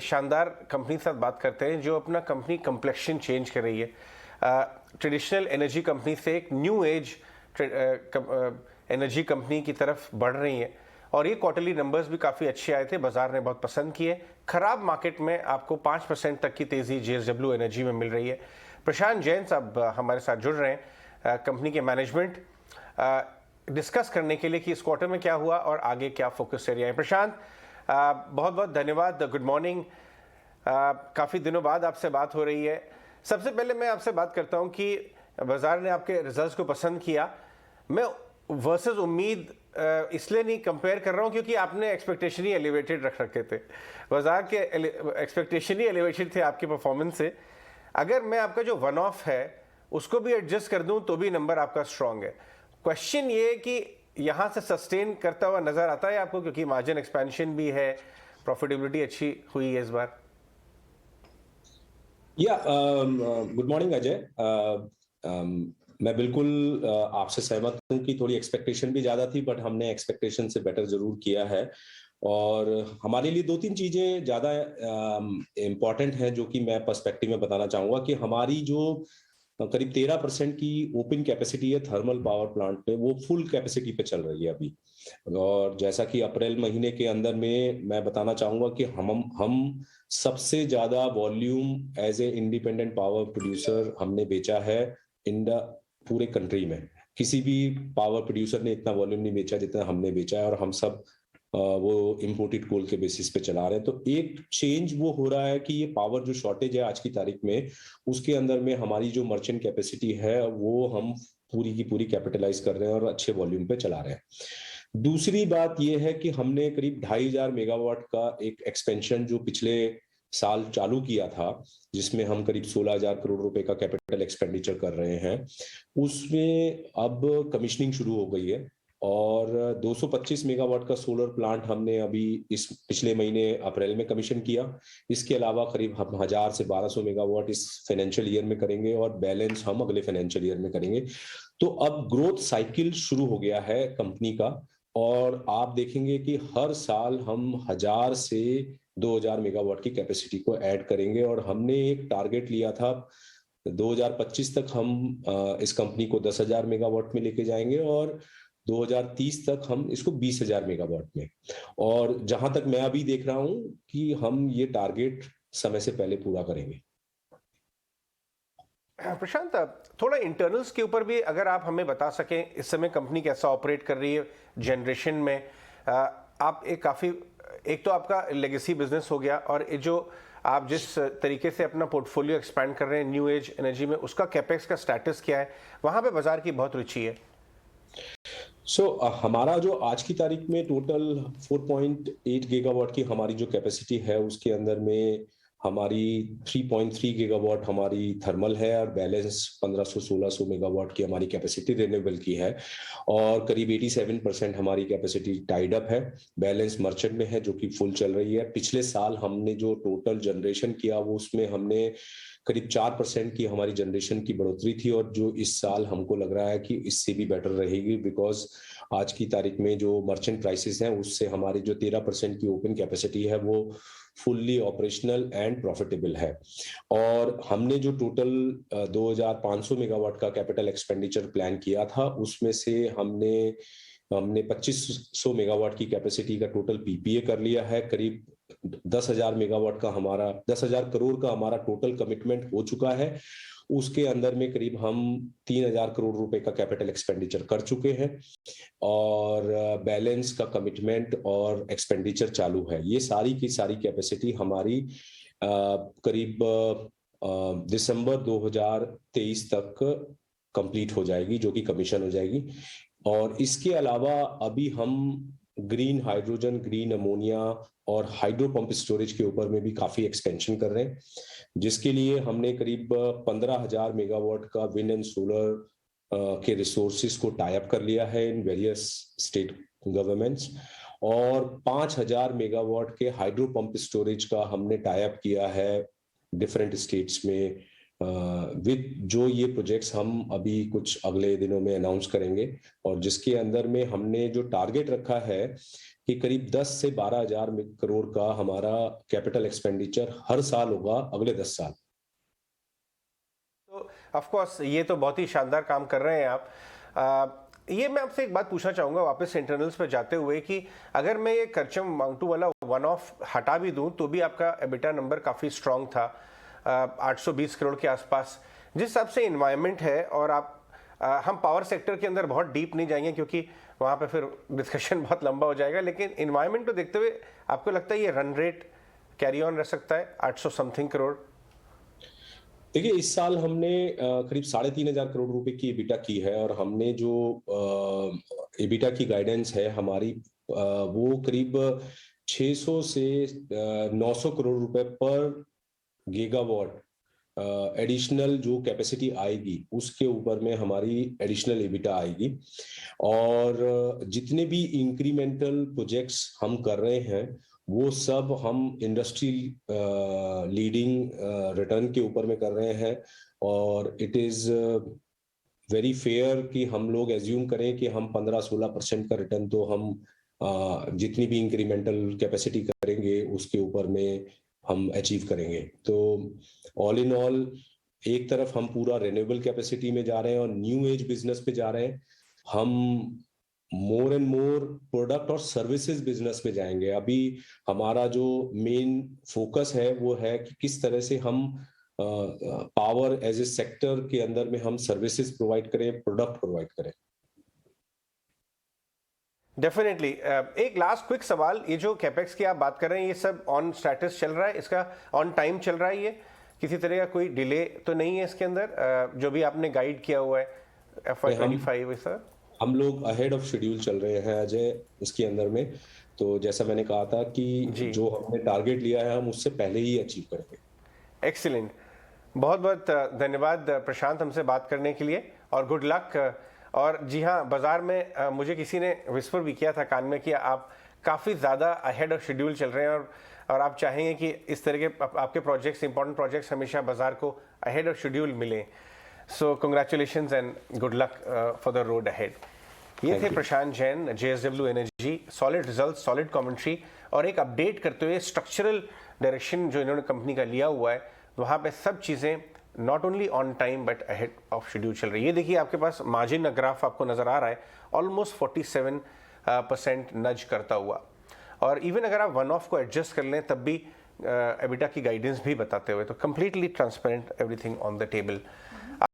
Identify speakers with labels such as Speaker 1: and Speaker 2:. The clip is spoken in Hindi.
Speaker 1: शानदार कंपनी के साथ बात करते हैं जो अपना कंपनी कम्प्लेक्शन चेंज कर रही है, ट्रेडिशनल एनर्जी कंपनी से एक न्यू एज एनर्जी कंपनी की तरफ बढ़ रही है। और ये क्वार्टरली नंबर्स भी काफ़ी अच्छे आए थे, बाजार ने बहुत पसंद किए। खराब मार्केट में आपको 5% तक की तेज़ी जेएसडब्ल्यू एनर्जी में मिल रही है। प्रशांत जैन साहब हमारे साथ जुड़ रहे हैं, कंपनी के मैनेजमेंट डिस्कस करने के लिए कि इस क्वार्टर में क्या हुआ और आगे क्या फोकस एरिया है। प्रशांत, बहुत बहुत धन्यवाद, गुड मॉर्निंग। काफ़ी दिनों बाद आपसे बात हो रही है। सबसे पहले मैं आपसे बात करता हूं कि बाजार ने आपके रिजल्ट्स को पसंद किया। मैं वर्सेस उम्मीद इसलिए नहीं कंपेयर कर रहा हूं क्योंकि आपने एक्सपेक्टेशन ही एलिवेटेड रख रखे थे। बाजार के एक्सपेक्टेशन ही एलिवेटेड थे आपके परफॉर्मेंस से। अगर मैं आपका जो वन ऑफ है उसको भी एडजस्ट कर दूं तो भी नंबर आपका स्ट्रांग है। क्वेश्चन ये कि यहां से सस्टेन करता हुआ नजर आता है आपको, क्योंकि मार्जिन एक्सपेंशन भी है, प्रॉफिटेबिलिटी अच्छी हुई है इस बार।
Speaker 2: Good morning Ajay. मैं बिल्कुल आपसे सहमत हूं कि थोड़ी एक्सपेक्टेशन भी ज्यादा थी, बट हमने एक्सपेक्टेशन से बेटर जरूर किया है। और हमारे लिए दो तीन चीजें ज्यादा इम्पॉर्टेंट हैं जो कि मैं पर्सपेक्टिव में बताना चाहूंगा कि हमारी जो करीब 13% की ओपन कैपेसिटी है थर्मल पावर प्लांट पे, वो फुल कैपेसिटी पे चल रही है अभी। और जैसा कि अप्रैल महीने के अंदर में मैं बताना चाहूंगा कि हम सबसे ज्यादा volume as a independent power producer हमने बेचा है इंडिया पूरे कंट्री में। किसी भी पावर प्रोड्यूसर ने इतना वॉल्यूम नहीं बेचा जितना हमने बेचा है, और हम सब वो इम्पोर्टेड कोल के बेसिस पे चला रहे हैं। तो एक चेंज वो हो रहा है कि ये पावर जो शॉर्टेज है आज की तारीख में, उसके अंदर में हमारी जो मर्चेंट कैपेसिटी है वो हम पूरी की पूरी कैपिटलाइज कर रहे हैं और अच्छे वॉल्यूम पे चला रहे हैं। दूसरी बात यह है कि हमने करीब 2500 मेगावाट का एक एक्सपेंशन जो पिछले साल चालू किया था, जिसमें हम करीब 16,000 करोड़ रुपए का कैपिटल एक्सपेंडिचर कर रहे हैं, उसमें अब कमिश्निंग शुरू हो गई है। और 225 मेगावाट का सोलर प्लांट हमने अभी इस पिछले महीने अप्रैल में कमीशन किया। इसके अलावा करीब हम 1000 से 1200 मेगावाट इस फाइनेंशियल ईयर में करेंगे और बैलेंस हम अगले फाइनेंशियल ईयर में करेंगे। तो अब ग्रोथ साइकिल शुरू हो गया है कंपनी का, और आप देखेंगे कि हर साल हम 1000 से 2000 मेगावाट की कैपेसिटी को ऐड करेंगे। और हमने एक टारगेट लिया था 2025 तक हम इस कंपनी को 10,000 मेगावाट में लेके जाएंगे, और 2030 तक हम इसको 20,000 मेगावाट में। और जहां तक मैं अभी देख रहा हूं कि हम ये टारगेट समय से पहले पूरा करेंगे।
Speaker 1: प्रशांत, थोड़ा इंटरनल्स के ऊपर भी अगर आप हमें बता सकें, इस समय कंपनी कैसा ऑपरेट कर रही है जनरेशन में। आप एक तो आपका लेगेसी बिजनेस हो गया, और जो आप जिस तरीके से अपना पोर्टफोलियो एक्सपैंड कर रहे हैं न्यू एज एनर्जी में, उसका कैपेक्स का स्टेटस क्या है? वहां पे बाजार की बहुत रुचि है।
Speaker 2: हमारा जो आज की तारीख में टोटल 4.8 गीगावाट की हमारी जो कैपेसिटी है, उसके अंदर में हमारी 3.3 गीगावाट हमारी थर्मल है, और बैलेंस 1500-1600 मेगावाट की हमारी कैपेसिटी रिन्यूएबल की है। और करीब 87% हमारी कैपेसिटी टाइड अप है, बैलेंस मर्चेंट में है जो कि फुल चल रही है। पिछले साल हमने जो टोटल जनरेशन किया वो उसमें हमने करीब 4% की हमारी जनरेशन की बढ़ोतरी थी, और जो इस साल हमको लग रहा है कि इससे भी बेटर रहेगी, बिकॉज आज की तारीख में जो मर्चेंट प्राइसेस हैं उससे हमारी जो 13% की ओपन कैपेसिटी है वो फुल्ली ऑपरेशनल एंड प्रॉफिटेबल है। और हमने जो टोटल 2500 मेगावाट का कैपिटल एक्सपेंडिचर प्लान किया था, उसमें से हमने 2500 मेगावाट की कैपेसिटी का टोटल पीपीए कर लिया है। करीब 10,000 मेगावाट का हमारा 10,000 करोड़ का हमारा टोटल कमिटमेंट हो चुका है। उसके अंदर में करीब हम 3,000 करोड़ रुपए का कैपिटल एक्सपेंडिचर कर चुके हैं, और बैलेंस का कमिटमेंट और एक्सपेंडिचर चालू है। ये सारी की सारी कैपेसिटी हमारी करीब दिसंबर 2023 तक कंप्लीट हो जाएगी, जो कि कमीशन हो जाएगी। और इसके अलावा अभी हम ग्रीन हाइड्रोजन, ग्रीन अमोनिया और हाइड्रो पंप स्टोरेज के ऊपर में भी काफी एक्सपेंशन कर रहे हैं, जिसके लिए हमने करीब 15,000 मेगावाट का विंड एंड सोलर के रिसोर्सेज को टाई अप कर लिया है इन वेरियस स्टेट गवर्नमेंट्स। और 5,000 मेगावाट के हाइड्रो पंप स्टोरेज का हमने टाई अप किया है डिफरेंट स्टेट्स में विद जो ये प्रोजेक्ट्स हम अभी कुछ अगले दिनों में अनाउंस करेंगे, और जिसके अंदर में हमने जो टारगेट रखा है कि करीब 10 से 12 हजार करोड़ का हमारा कैपिटल एक्सपेंडिचर हर साल होगा अगले 10 साल।
Speaker 1: तो ऑफ कोर्स ये तो बहुत ही शानदार काम कर रहे हैं आप। ये मैं आपसे एक बात पूछना चाहूँगा वापस इंटरनल्स पे जाते हुए कि अगर मैं ये करचम मांगटू वाला वन ऑफ हटा भी दूं तो भी आपका एबिटा नंबर काफ़ी स्ट्रांग था, 820 करोड़ के आसपास। जिस हिसाब से इन्वायरमेंट है, और हम पावर सेक्टर के अंदर बहुत डीप नहीं जाएंगे क्योंकि वहाँ पे फिर डिस्कशन बहुत लंबा हो जाएगा, लेकिन इन्वायरमेंट को देखते हुए आपको लगता है ये रन रेट कैरी ऑन रह सकता है 800 समथिंग करोड़?
Speaker 2: देखिए, इस साल हमने करीब 3,500 करोड़ रुपए की एबिटा की है, और हमने जो एबिटा की गाइडेंस है हमारी, वो करीब 600 से 900 करोड़ रुपए पर गीगावाट एडिशनल जो कैपेसिटी आएगी उसके ऊपर में हमारी एडिशनल एबिटा आएगी। और जितने भी इंक्रीमेंटल प्रोजेक्ट्स हम कर रहे हैं वो सब हम इंडस्ट्री लीडिंग रिटर्न के ऊपर में कर रहे हैं, और इट इज वेरी फेयर कि हम लोग एज्यूम करें कि हम 15-16% का रिटर्न तो हम जितनी भी इंक्रीमेंटल कैपेसिटी करेंगे उसके ऊपर में हम अचीव करेंगे। तो ऑल इन ऑल एक तरफ हम पूरा रिन्यूएबल कैपेसिटी में जा रहे हैं और न्यू एज बिजनेस पे जा रहे हैं, हम मोर एंड मोर प्रोडक्ट और सर्विसेज बिजनेस में जाएंगे। अभी हमारा जो मेन फोकस है वो है कि किस तरह से हम पावर एज ए सेक्टर के अंदर में हम सर्विसेज प्रोवाइड करें, प्रोडक्ट प्रोवाइड करें।
Speaker 1: डेफिनेटली। एक लास्ट क्विक सवाल, ये जो कैपेक्स की आप बात कर रहे हैं ये सब ऑन स्टेटस चल रहा है, इसका ऑन टाइम चल रहा है, ये किसी तरह का कोई डिले तो नहीं है इसके अंदर, जो भी आपने गाइड किया हुआ है FY25 सर?
Speaker 2: हम लोग अहेड ऑफ शेड्यूल चल रहे हैं अजय इसके अंदर में। तो जैसा मैंने कहा था कि जो हमने टारगेट लिया है हम उससे पहले ही अचीव करेंगे।
Speaker 1: एक्सीलेंट, बहुत बहुत धन्यवाद प्रशांत हमसे बात करने के लिए, और गुड लक। और जी हाँ, बाजार में मुझे किसी ने विस्पर भी किया था कान में कि आप काफ़ी ज़्यादा अहेड ऑफ शेड्यूल चल रहे हैं, और आप चाहेंगे कि इस तरह के आपके प्रोजेक्ट्स, इंपॉर्टेंट प्रोजेक्ट्स हमेशा बाजार को अहेड ऑफ शेड्यूल मिलें। So congratulations and good luck for the road ahead. ये थे Prashant Jain, JSW energy. Solid result, solid commentary, और एक अपडेट करते हुए स्ट्रक्चरल डायरेक्शन जो इन्होंने कंपनी का लिया हुआ है, वहाँ पे सब चीज़ें not only on time but ahead of schedule चल रही है। ये देखिए आपके पास मार्जिन ग्राफ आपको नज़र आ रहा है, ऑलमोस्ट 47% नज करता हुआ, और इवन अगर आप वन ऑफ को एडजस्ट कर लें तब भी एबिटा की गाइडेंस भी बताते हुए, तो completely transparent, everything on the table.